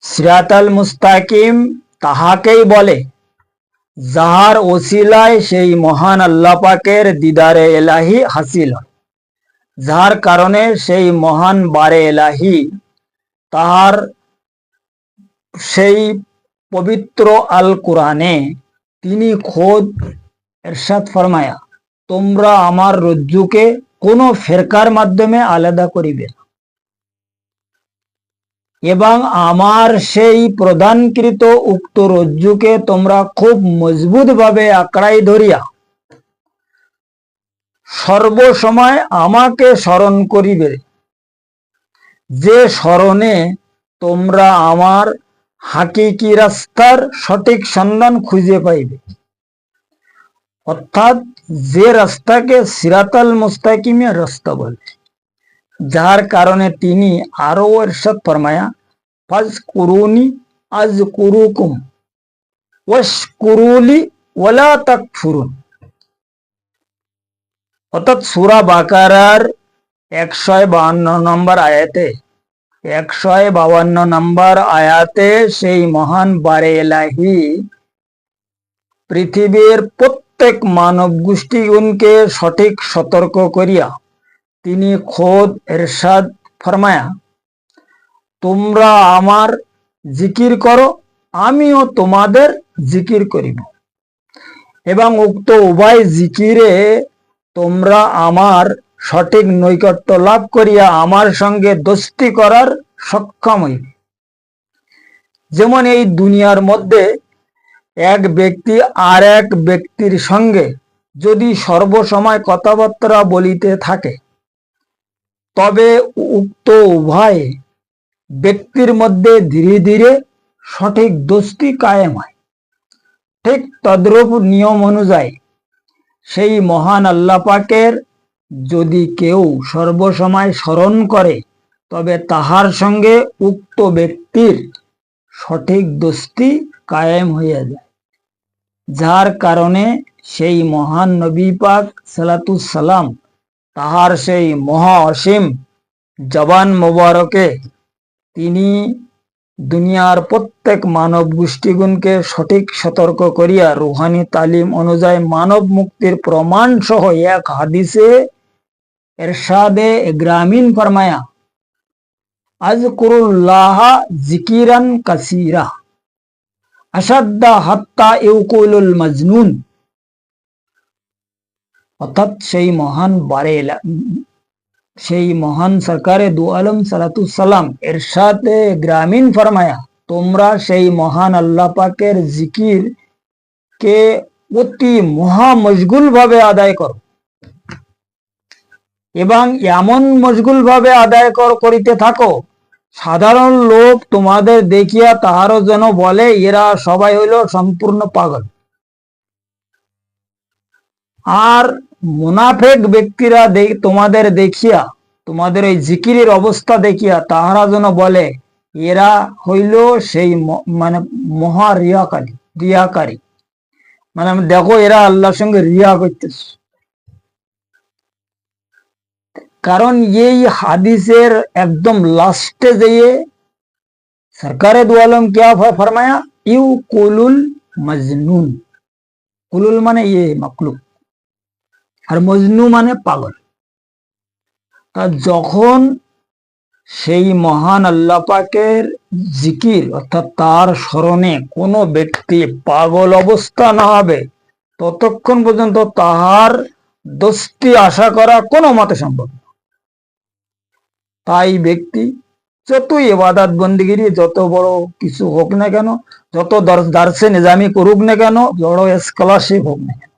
সিরাতাল মুস্তাকিম তাহাকেই বলে যাহার ওসিলায় সেই মহান আল্লাহ পাকের দিদারে এলাহি হাসিল হয়, যাহার কারণে সেই মহান বারে এলাহি তাহার সেই পবিত্র আল কোরআনে তিনি খোদ ইরশাদ ফরমায়া, তোমরা আমার রজ্জুকে কোনো ফেরকার মাধ্যমে আলাদা করিবে না, এবং আমার সেই প্রদানকৃত উক্ত রজ্জুকে তোমরা খুব মজবুত ভাবে আঁকড়াই ধরিয়া সর্বসময় আমাকে স্মরণ করিবে, যে স্মরণে তোমরা আমার হাকিকি রাস্তার সঠিক সন্ধান খুঁজে পাইবে। অর্থাৎ যে রাস্তাকে সিরাতাল মুস্তাকিমের রাস্তা বলে, যার কারণে তিনি আরো ইরশাদ ফরমায়া, ফাজকুরুনি আযকুরুকুম ওয়াশকুরুলি ওয়ালা তাকফুরুন। অর্থাৎ সূরা বাকারার 152 নম্বর আয়াতে 152 নম্বর আয়াতে সেই মহান বারে এলাহি পৃথিবীর প্রত্যেক মানব গোষ্ঠীগণকে সঠিক সতর্ক করিয়া তিনি খোদ ইরশাদ ফরমায়া, তোমরা আমার জিকির করো, আমিও তোমাদের জিকির করিব, এবং উক্ত উভয় জিকিরে তোমরা আমার সঠিক নৈকট্য লাভ করিয়া আমার সঙ্গে দোস্তি করার সক্ষম হইবে। যেমন এই দুনিয়ার মধ্যে এক ব্যক্তি আর এক ব্যক্তির সঙ্গে যদি সর্বসময় কথাবার্তা বলিতে থাকে, তবে উক্ত উভয় ব্যক্তির মধ্যে ধীরে ধীরে সঠিক দোস্তি কায়েম হয়। ঠিক তদ্রূপ নিয়ম অনুযায়ী সেই মহান আল্লাহ পাকের যদি কেউ সর্বসময় স্মরণ করে, তবে তাহার সঙ্গে উক্ত ব্যক্তির সঠিক দোস্তি কায়েম হইয়া যায়, যার কারণে সেই মহান নবী পাক সালাতুস সালাম তাহার সেই মহা অসীম জবান মোবারকে তিনি দুনিয়ার প্রত্যেক মানব গোষ্ঠীগণকে সঠিক সতর্ক করিয়া রুহানি তালিম অনুযায়ী মানব মুক্তির প্রমাণ সহ এক হাদিসে ইরশাদে গ্রামীণ ফরমায়া, আযকুরুল্লাহ যিকিরান কাসীরা আশাদ্দা হাত্তা ইউকুলুল মাজনুন। অর্থাৎ সেই মহান সরকারে দু আলম সালাতুস সালাম ইরশাদে গ্রামীণ ফরমায়া, তোমরা সেই মহান আল্লাহ পাকের জিকির কে অতি মহা মশগুল ভাবে আদায় করো, এবং এমন মশগুল ভাবে আদায় করিতে থাকো সাধারণ লোক তোমাদের দেখিয়া তাহারও যেন বলে এরা সবাই হইল সম্পূর্ণ পাগল। আর মুনাফেক ব্যক্তিরা তোমাদের দেখিয়া, তোমাদের এই জিকিরের অবস্থা দেখিয়া তাহারা যেন বলে এরা হইল সেই মানে মহা রিয়াকারী, মানে দেখো এরা আল্লাহর সঙ্গে রিয়া করতেছে। কারণ এই হাদিসের একদম লাস্টে যেয়ে সরকারে দু আলম क्या ফরমায়া, ইউ কুলুল মজনুন। কুলুল মানে মাকলুক, আর মজনু মানে পাগল। তা যখন সেই মহান আল্লাহ পাকের জিকির অর্থাৎ তার স্মরণে কোনো ব্যক্তি পাগল অবস্থা না হবে, ততক্ষণ পর্যন্ত তাহার দোস্তি আশা করা কোনো মতে সম্ভব না। তাই ব্যক্তি যতই ইবাদত বন্দেগী যত বড় কিছু হোক না কেন, যত দার্সে নিজামি করুক না কেন, বড় স্কলারশিপ হোক না কেন,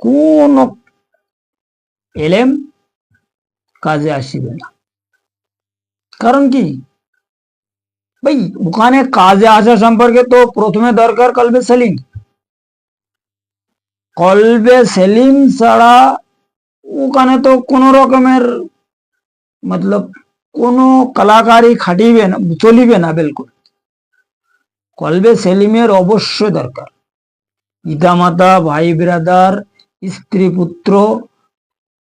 কোন এলেম কাজে আসিবে না। কারণ কি ভাই, ওখানে কাজে আসা সম্পর্কে তো প্রথমে দরকার কলবে সেলিম। কলবে সেলিম ছাড়া ওখানে তো কোন রকমের মতলব কোনো কলাকারি খাটিবে না, চলিবে না বিলকুল। কলবে সেলিমের অবশ্যই দরকার। পিতামাতা, ভাই ব্রাদার, স্ত্রী পুত্র,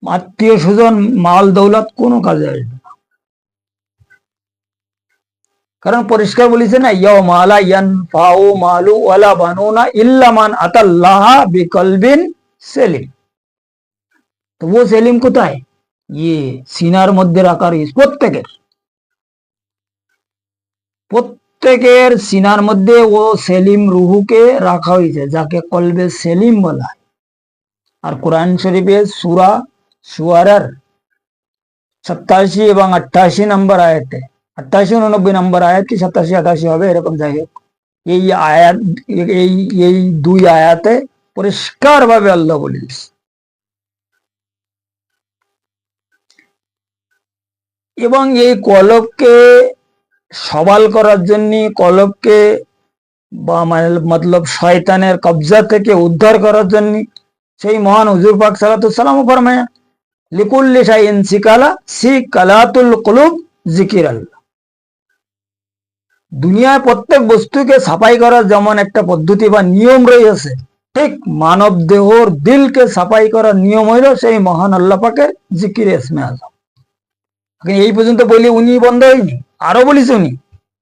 আত্মীয় স্বজন, মাল দৌলত কোনো কাজে আসবে না। কারণ পরিষ্কার বলেছে না, ইয়াউমা লা ইয়ানফাউ মালু ওয়ালা বানুনা ইল্লা মান আতাল্লাহা বিকলবিন সেলিম। তো ও সেলিম কোথায়? ইয়ে সিনার মধ্যে রাখা রয়েছে প্রত্যেকের সিনার মধ্যে ও সেলিম রুহুকে রাখা হয়েছে, যাকে কলবে সেলিম বলা হয়। আর কোরআন শরীফে সূরা শুআরার 87 এবং 88 নম্বর আয়াতে, 88-89 নম্বর আয়াত কি 87-88 হবে এরকম, যাই হোক, এই আয়াত এই দুই আয়াতে পরিষ্কার ভাবে আল্লাহ বলিস। এবং এই কলবকে সবাল করার জন্য, কলবকে বা মতলব শয়তানের কবজা থেকে উদ্ধার করার জন্য সেই মহান হুজুর পাক সাল্লাল্লাহু আলাইহি ওয়াসাল্লাম ফরমায়া, লিকুল্লি শাইইন সিকালা সিকালাতুল কুলুব যিকিরাল্লাহ। দুনিয়ায় প্রত্যেক বস্তুকে সাফাই করার যেমন একটা পদ্ধতি বা নিয়ম রয়েছে, ঠিক মানব দেহর দিলকে সাফাই করার নিয়ম হইল সেই মহান আল্লাহ পাকের জিকির ইসমে আজম। এই পর্যন্ত বলি উনি বন্ধ হয়নি, আরো বলিস উনি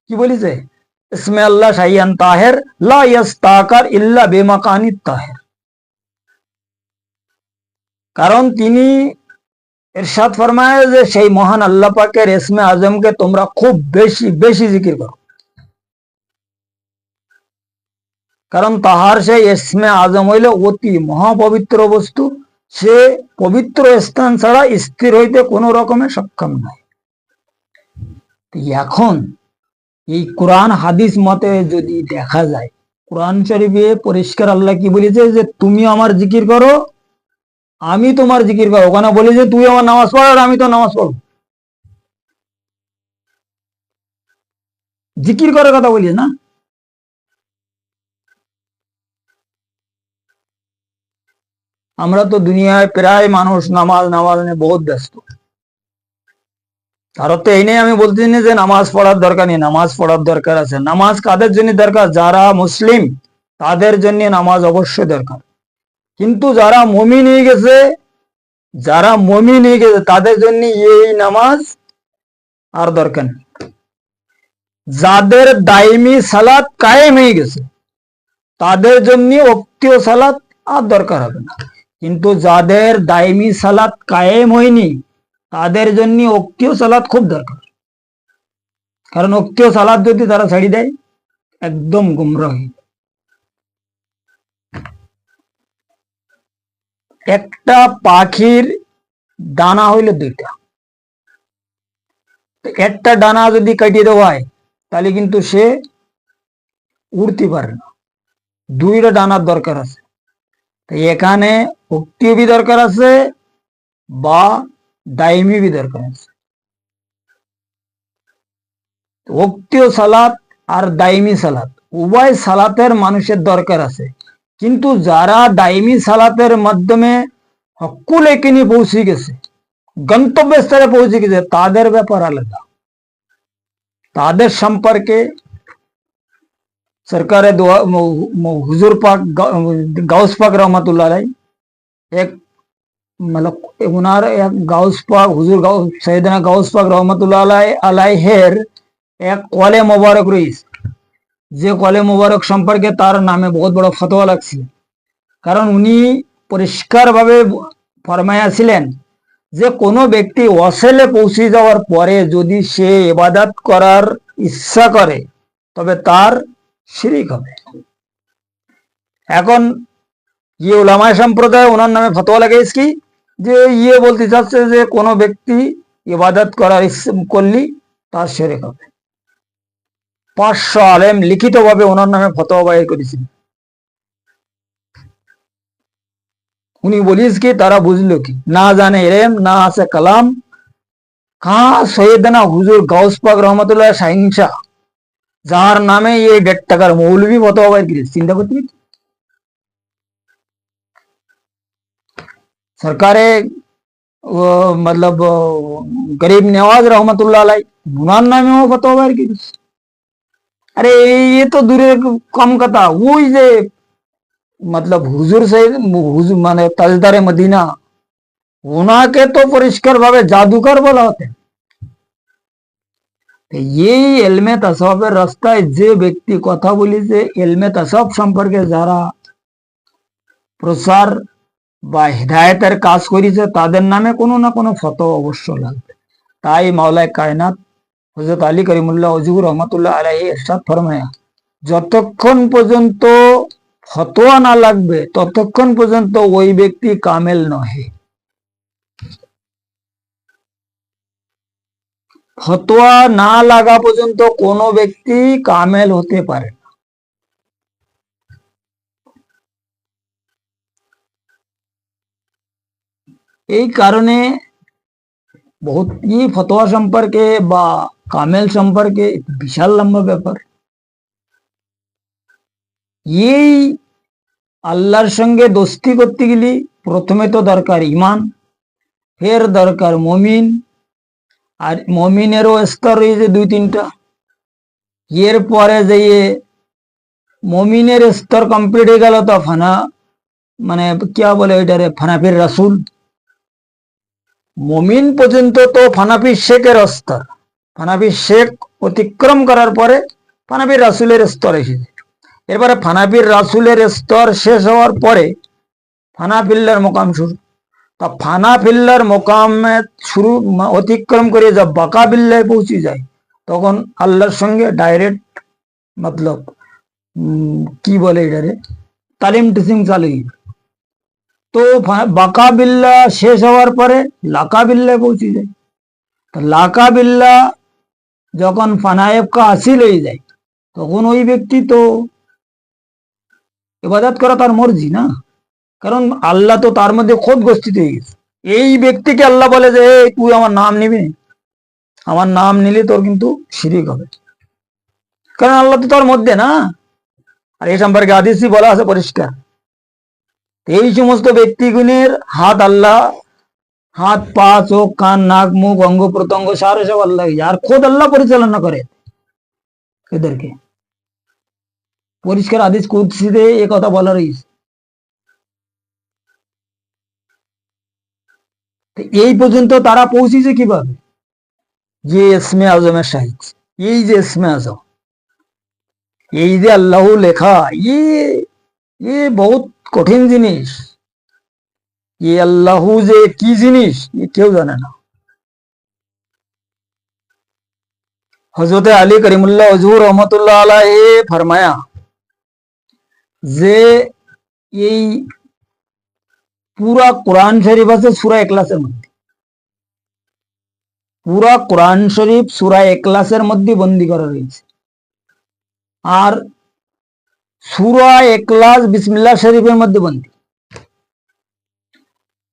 কি বলিছে, ইসমে আল্লাহ শাইয়ান তাহের লা ইয়াস্তাকার ইল্লা বেমাকানি তাহের। কারণ তিনি ইরশাদ ফরমায় যে সেই মহান আল্লাহ পাকের ইসমে আজমকে তোমরা খুব বেশি বেশি জিকির করো, কারণ তাহার সেই ইসমে আজম হইল অতি মহাপবিত্র বস্তু, সে পবিত্র স্থান ছাড়া স্থির হইতে কোনো রকমে সক্ষম নয়। এখন এই কোরআন হাদিস মতে যদি দেখা যায়, কোরআন শরীফে পরিষ্কার আল্লাহ কি বলেছে যে তুমি আমার জিকির করো, আমি তোমার জিকির করো। ওখানে বলি যে তুই আমার নামাজ পড় আর আমি তো নামাজ পড়ব, জিকির করার কথা বলিস না। আমরা তো দুনিয়ায় প্রায় মানুষ নামাজ নামাজ নিয়ে বহুত ব্যস্ত। ভারতে এই নিয়ে আমি বলতেছি না যে নামাজ পড়ার দরকার নেই, নামাজ পড়ার দরকার আছে। নামাজ কাদের জন্য দরকার? যারা মুসলিম তাদের জন্য নামাজ অবশ্যই দরকার। কিন্তু যারা মুমিন হয়ে গেছে, তাদের জন্য এই নামাজ আর দরকার নেই। যাদের দাইমি সালাত কায়েম হয়ে গেছে তাদের জন্য ওয়াক্তীয় সালাত আর দরকার হবে না। কিন্তু যাদের দাইমি সালাত কায়েম হয়নি তাদের জন্য ওয়াক্তীয় সালাত খুব দরকার। কারণ ওয়াক্তীয় সালাত যদি তারা ছাড়ি দেয় একদম গুমরাহ হয়ে যায়। একটা পাখির ডানা হইল দুইটা, একটা ডানা যদি কাটিয়ে দেওয়া হয় তাহলে কিন্তু সে উড়তে পারে না, দুইটা ডানার দরকার আছে। এখানে ওয়াক্তীয় भी দরকার আছে বা দাইমি भी দরকার আছে। ওয়াক্তীয় সালাত আর দাইমি সালাত উভয় সালাতের মানুষের দরকার আছে। কিন্তু যারা দাইমি সালাতের মাধ্যমে হকুল একিনি পৌঁছে গেছে, গন্তব্যস্থলে পৌঁছে গেছে, তাদের ব্যাপার আলাদা। তাদের সম্পর্কে সরকারে হুজুর পাক গাউস পাক রহমতুল্লাহ আলাই এক मतलब उनार एक गाउस पाक हुजूर सैयदना गाउस पाक रहमतुल्लाह আলাইহির এক কলে মোবারক রয়েছে, যে কলে মোবারক সম্পর্কে তার নামে বহুত বড় ফতোয়া লাগছে। কারণ উনি পরিষ্কার ভাবে ফরমাইয়াছিলেন যে কোনো ব্যক্তি ওয়াসেলে পৌঁছে যাওয়ার পরে যদি সে ইবাদত করার ইচ্ছা করে তবে তার শিরিক হবে। এখন ইয়ে উলামায়ে সম্প্রদায় ওনার নামে ফতোয়া লাগাইছে কি, যে ইয়ে বলতে চাচ্ছে যে কোনো ব্যক্তি ইবাদত করার ইচ্ছা করলি তার শিরিক হবে। 500 আলেম লিখিতভাবে ওনার নামে ফতোয়া বাইর করেছেন। উনি বলিস কি তারা বুঝলো কি, না জানে ইলম না আছে কালাম। কাহা সৈয়দনা হুজুর গাউস পাক রহমতুল্লাহ শাহিনশাহ, যার নামে এই 1.5 টাকার মৌলভী ফতোয়া বাইর করেছে, চিন্তা করতে सरकारे मतलब गरीब नवाज रहमतुल्लाह अलैह उनार नामे फतोया বাইর করেছে। अरे ये तो दूरे कम कथा, ওই যে मतलब হুজুর সাহেব হুজুর মানে তাজদারে মদিনা, ওনাকে তো পরিষ্কার ভাবে জাদুকর বলা হতো। এই এলমে তাসাউফের রাস্তায় যে ব্যক্তি কথা বলেছে, এলমে তাসাউফ সম্পর্কে যারা প্রচার বা হিদায়তের কাজ করেছে, তাদের নামে কোনো না কোনো ফতোয়া অবশ্য লাগবে। তাই মাওলায় কায়নাত হযরত আলী করিমুল্লাহ ওজহু রহমাতুল্লাহ আলাইহি ইরশাদ ফরমায়া, যতক্ষণ পর্যন্ত ফতোয়া না লাগবে ততক্ষণ পর্যন্ত ওই ব্যক্তি কামেল নহে। ফতোয়া না লাগা পর্যন্ত কোনো ব্যক্তি কামেল হতে পারে না। এই কারণে বহুত ফতোয়া সম্পর্কে বা কামেল সম্পর্কে বিশাল লম্বা ব্যাপার। এই আল্লাহর সঙ্গে দোস্তি করতে গেলে প্রথমে তো দরকার ইমান, ফের দরকার মমিন, আর মমিনেরও স্তর রয়েছে 2-3টা। এর পরে যে মমিনের স্তর কমপ্লিট হয়ে গেল তো ফানা মানে क्या বলে ওইটারে ফানাফির রাসুল। মমিন পর্যন্ত তো ফানাফি শেখের স্তর, ফানাফি শেখ অতিক্রম করার পরে ফানাফির রাসুলের স্তর এসেছে। এরপরে ফানাফির রাসুলের স্তর শেষ হওয়ার পরে ফানাফিল্লার মোকাম শুরু। তা ফানাফিল্লার মোকামে শুরু অতিক্রম করে যা বাকাবিল্লায় পৌঁছে যায়, তখন আল্লাহর সঙ্গে ডাইরেক্ট মতলব কি বলে এটারে তালিম টিচিং চালু। তো বাকাবিল্লা শেষ হওয়ার পরে লাকাবিল্লায় পৌঁছে যায়। তো লাকাবিল্লা যখন ফানায়েব কা হাসিল হয়ে যায়, তখন ওই ব্যক্তি তো ইবাদত করা তার মর্জি না, কারণ আল্লাহ তো তার মধ্যে খোদ গোষ্ঠী হয়ে গেছে। এই ব্যক্তিকে আল্লাহ বলে যে তুই আমার নাম নিবি, আমার নাম নিলে তোর কিন্তু শিরিক হবে, কারণ আল্লাহ তো তার মধ্যে না। আর এই সম্পর্কে হাদিসে বলা আছে পরিষ্কার, এই সমস্ত ব্যক্তিগুণের হাত আল্লাহ, হাত পা চোখ কান নাক মুখ অঙ্গ প্রত্যঙ্গ সারে সব আল্লাহ, আর খোদ আল্লাহ পরিচালনা করে এদেরকে। পরিষ্কার হাদিস কুদসিতে এ কথা বলা রয়েছে। এই পর্যন্ত তারা পৌঁছেছে কিভাবে? যে ইসমে আজমের সাহিত্য, এই যে ইসমে আজম, এই যে আল্লাহ লেখা, ये बहुत কঠিন জিনিস। আল্লাহু যে কি জিনিস কেউ জানে না। হযরত আলী করিমুল্লাহ ওজহু রহমাতুল্লাহ আলাইহি ফরমায়া যে এই পুরা কোরআন শরীফ আছে সূরা ইখলাসের মধ্যে, পুরা কোরআন শরীফ সূরা ইখলাসের মধ্যে বন্দী করা রয়েছে। আর সূরা ইখলাস বিসমিল্লাহ শরীফের মধ্যে বন্দী,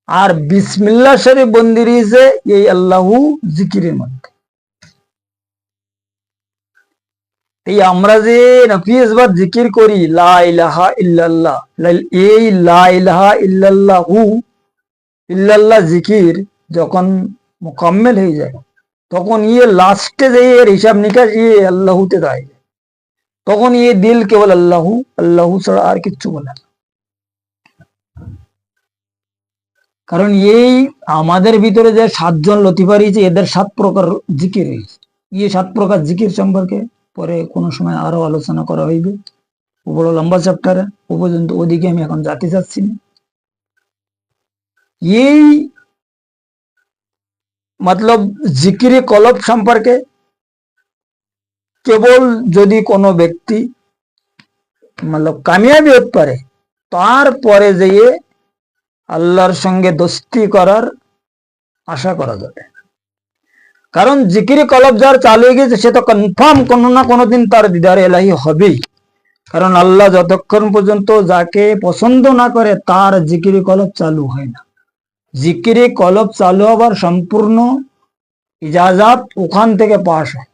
আর বিসমিল্লাহ শরীফ বন্দী রয়েছে এই আল্লাহু জিকিরের মধ্যে। এই আমরা যে নফিসবার জিকির করি লা ইলাহা ইল্লাল্লাহ, এই লা ইলাহা ইল্লাল্লাহু ইল্লাল্লাহ জিকির যখন মুকাম্মেল হয়ে যায়, তখন লাস্টে যে এর হিসাব নিকাশ আল্লাহুতে দেয়, তখন দিল কেবল আল্লাহু আল্লাহু ছাড়া আর কিচ্ছু বলে না। কারণ এই আমাদের ভিতরে যে 7 জন লতিফা রয়েছে, এদের 7 প্রকার জিকির রয়েছে। 7 প্রকার জিকির সম্পর্কে পরে কোনো সময় আরো আলোচনা করা হইবে, বড় লম্বা চ্যাপ্টারে, ও পর্যন্ত ওদিকে আমি এখন যেতে চাচ্ছি না। এই মতলব জিকিরে কলব সম্পর্কে কেবল যদি কোনো ব্যক্তি মতলব কামিয়াবি হতে পারে, তারপরে যেয়ে আল্লাহর সঙ্গে দোস্তি করার আশা করা যাবে। কারণ জিকিরে কলব যার চালু হয়ে গেছে, সে তো কনফার্ম কোনো না কোনো দিন তার দিদারে এলাহি হবেই। কারণ আল্লাহ যতক্ষণ পর্যন্ত যাকে পছন্দ না করে, তার জিকিরে কলব চালু হয় না। জিকিরে কলব চালু হবার সম্পূর্ণ ইজাজাত ওখান থেকে পাস হয়।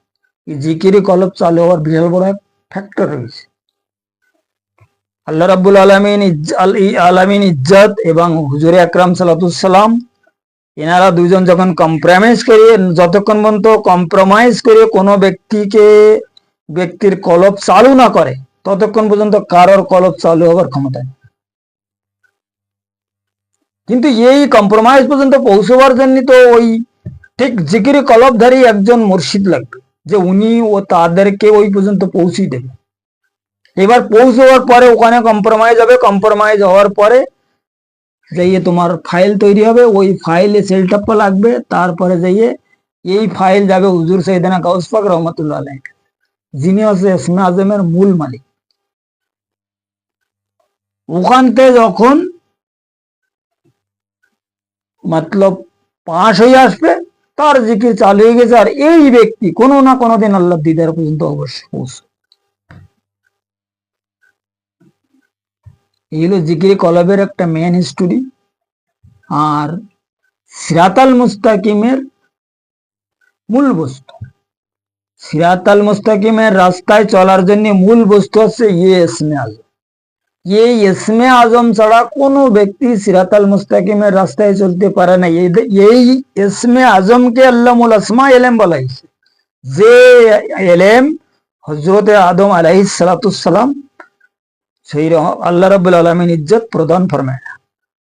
জিকিরে কলব চালু হওয়ার বিশাল বড় এক ফ্যাক্টর রয়েছে। আল্লাহ রাব্বুল আলামিন ইজ্জত এবং হুজুরে আকরাম সাল্লাল্লাহু আলাইহি সাল্লাম, এনারা দুইজন যখন কম্প্রোমাইজ করে, যতক্ষণ পর্যন্ত কম্প্রোমাইজ করে কোনো ব্যক্তির কলব চালু না করে, ততক্ষণ পর্যন্ত কারোর কলব চালু হওয়ার ক্ষমতা নেই। কিন্তু এই কম্প্রোমাইজ পর্যন্ত পৌঁছবার জন্য তো ওই ঠিক জিকিরে কলবধারী একজন মুর্শিদ লাগবে। যে উনি ও তাদেরকে ওই পর্যন্ত পৌঁছে দেবে। এবার পৌঁছাবার পরে ওখানে কম্প্রোমাইজ হবে, কম্প্রোমাইজ হওয়ার পরে যাইয়ে তোমার ফাইল তৈরি হবে, ওই ফাইলে সেলটাপ্পা লাগবে, তারপরে যাইয়ে এই ফাইল যাবে হুজুর সৈয়দনা গাউস পাক রহমতুল্লাহ আলাইহ, যিনি হচ্ছে ইসমে আজমের মূল মালিক। ওখান থেকে যখন মতলব পাশ হয়ে আসবে, তার জিকির চালু হয়ে গেছে, আর এই ব্যক্তি কোনো না কোনো দিন আল্লাহ দিদার পর্যন্ত অবশ্যই পৌঁছে। এই হলো জিকির কলবের একটা মেন হিস্টোরি। আর সিরাতাল মুস্তাকিমের মূল বস্তু, সিরাতাল মুস্তাকিমের রাস্তায় চলার জন্য মূল বস্তু হচ্ছে ইসমে আজম। এই ইসমে আজম ছাড়া কোনো ব্যক্তি সিরাতাল মুস্তাকিমের রাস্তায় চলতে পারে না। এই ইসমে আজমকে আল্লামুল আসমা এলেম বলা হয়েছে, যে এলেম হযরত আদম আলাইহিস সালাতুস সালাম সেই আল্লাহ রাব্বুল আলামিন ইজ্জত প্রদান ফরমায়,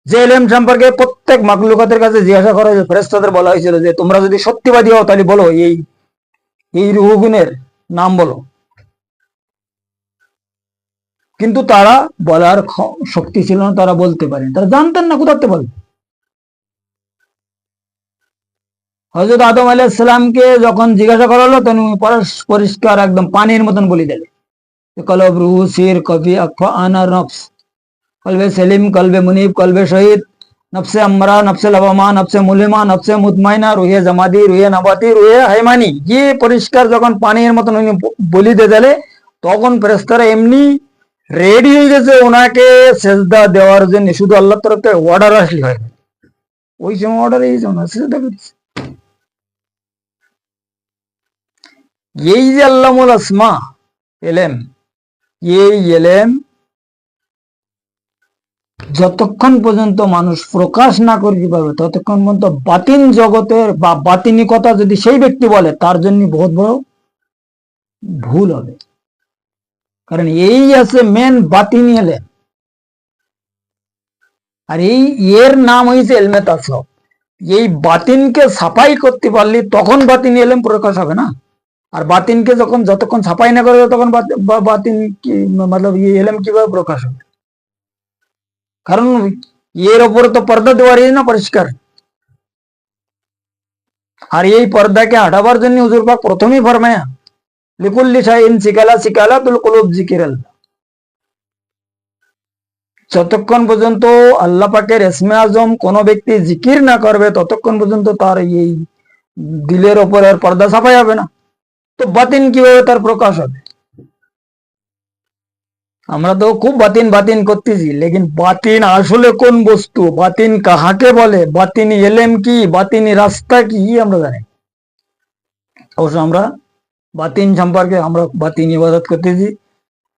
যে এলেম সম্পর্কে প্রত্যেক মাখলুকাতের কাছে জিজ্ঞাসা করা হয়েছে। ফেরেশতাদের বলা হয়েছিল যে তোমরা যদি সত্যবাদী হও তাহলে বলো এই রূহগুণের নাম বলো, কিন্তু তারা বলার শক্তি ছিল না, তারা বলতে পারেন, তারা জানতেন না কোথাতে বলবে। হযরত আদম আলাইহিস সালামকে যখন জিজ্ঞাসা করা হলো, তখন পরিষ্কার একদম পানির মতন বলে দিলে, কলব রূহ সির কফি আকফা আনা নফস, কলবে সেলিম কলবে মুনিব কলবে শহীদ, নফসে আমরা নফসে লবামা নফসে মুলিমা নফসে মুতমাইনা রুহে জামাদি রুহে নবাতি রুহে হাইমানি। ये পরিষ্কার যখন পানির মতন উনি বলি দিয়ে দিলে, তখন ফেরেশতারা এমনি রেডি হয়ে গেছে ওনাকে সেজদা দেওয়ার জন্য। শুধু আল্লাহর তরফ থেকে অর্ডার আসলে হয়, ওই সময় অর্ডার এই জন্য সেজদা করেছে। এই যে আল্লামুল আসমা এলেম, এই এলেম যতক্ষণ পর্যন্ত মানুষ প্রকাশ না করতে পারবে, ততক্ষণ পর্যন্ত বাতিন জগতের বা বাতিনি কথা যদি সেই ব্যক্তি বলে, তার জন্য বহুত বড় ভুল হবে। কারণ এই আছে মেন বাতিনি এলেম, আর এর নাম হয়েছে এলমে তাসওয়ুফ। এই বাতিনকে সাফাই করতে পারলি তখন বাতিনি এলেম প্রকাশ হবে না। আর বাতিনকে যতক্ষণ সাফাই না করবে, তখন বাতিন কি মতলব এলেম কিভাবে প্রকাশ হবে? কারণ এর ওপরে তো পর্দা দেওয়া রয়েছে না পরিষ্কার। আর এই পর্দাকে হাঁটাবার জন্য হুজুর পাক প্রথমেই ফরমায়া লিকুল্লি শাইইন সিকালা সিকালাতুল কুলুব যিকিরাল্লাহ। যতক্ষণ পর্যন্ত আল্লাহ পাকের ইসমে আজম কোন ব্যক্তি জিকির না করবে, ততক্ষণ পর্যন্ত তার এই দিলের ওপর আর পর্দা সাফাই হবে না। তো বাতিন কিভাবে তার প্রকাশ হবে? আমরা তো খুব বাতিন বাতিন করতেছি, লেকিন বাতিন আসলে কোন বস্তু, বাতিন কাহাকে বলে, বাতিনি এলেম কি, বাতিনি রাস্তা কি, আমরা জানি। অবশ্য আমরা বাতিন সম্পর্কে আমরা বাতিন ইবাদত করতেছি,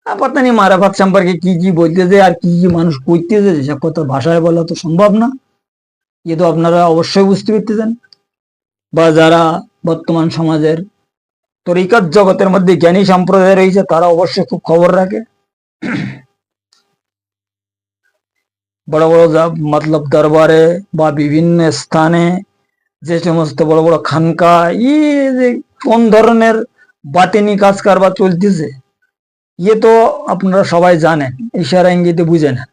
পাতা নেই মারাফাত সম্পর্কে কি কি বলতেছে আর কি কি মানুষ কইতেছে, সেসব কথা ভাষায় বলা তো সম্ভব না। এ তো আপনারা অবশ্যই বুঝতে পারতেছেন, বা যারা বর্তমান সমাজের তরিকাত জগতের মধ্যে জ্ঞানী সম্প্রদায় রয়েছে, তারা অবশ্যই খুব খবর রাখে। বড় বড় মতলব দরবারে বা বিভিন্ন স্থানে যে সমস্ত বড় বড় খানকা যে কোন ধরনের বাতিনি কাজ কারবার চলতেছে, তো আপনারা সবাই জানেন, ইশারা ইঙ্গিতে বুঝে না।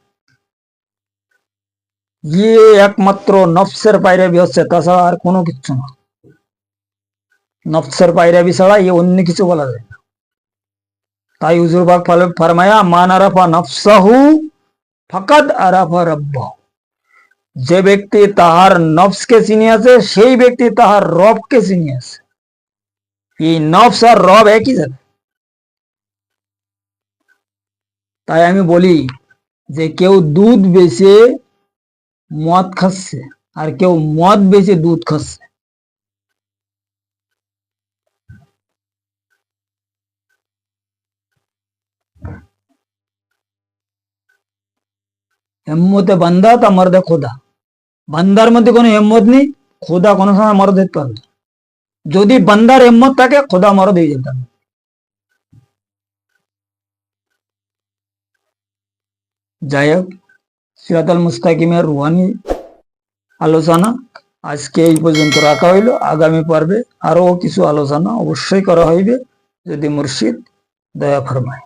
একমাত্র নফসের পায়রাবি হচ্ছে, তাছাড়া আর কোনো কিছু না। নফসের পায়রাবি ছাড়া অন্য কিছু বলা যায় না। তাই হুজুর পাক ফরমায়া মান আরাফা নফসাহু ফাকাদ আরাফা রাব্বাহু। যে ব্যক্তি তাহার নফসকে চিনিয়াছে, সেই ব্যক্তি তাহার রবকে চিনিয়াছে। এই নফস আর রব একই জায়গা। তাই আমি বলি যে কেউ দুধ বেচে মদ খাচ্ছে, আর কেউ মদ বেচে দুধ খাচ্ছে। হিম্মতে বান্দা তা মর্দে খোদা। বান্দার মধ্যে কোনো হিম্মত নেই, খোদা কোনো সময় মরদ হতে পারবে না। যদি বান্দার হিম্মত থাকে, খোদা মরদ হয়ে যেতে হবে। যাই হোক, সিরাতাল মুস্তাকিমের রুহানি আলোচনা আজকে এই পর্যন্ত রাখা হইল। আগামী পর্বে আরো কিছু আলোচনা অবশ্যই করা হইবে যদি মুর্শিদ দয়া ফরমায়।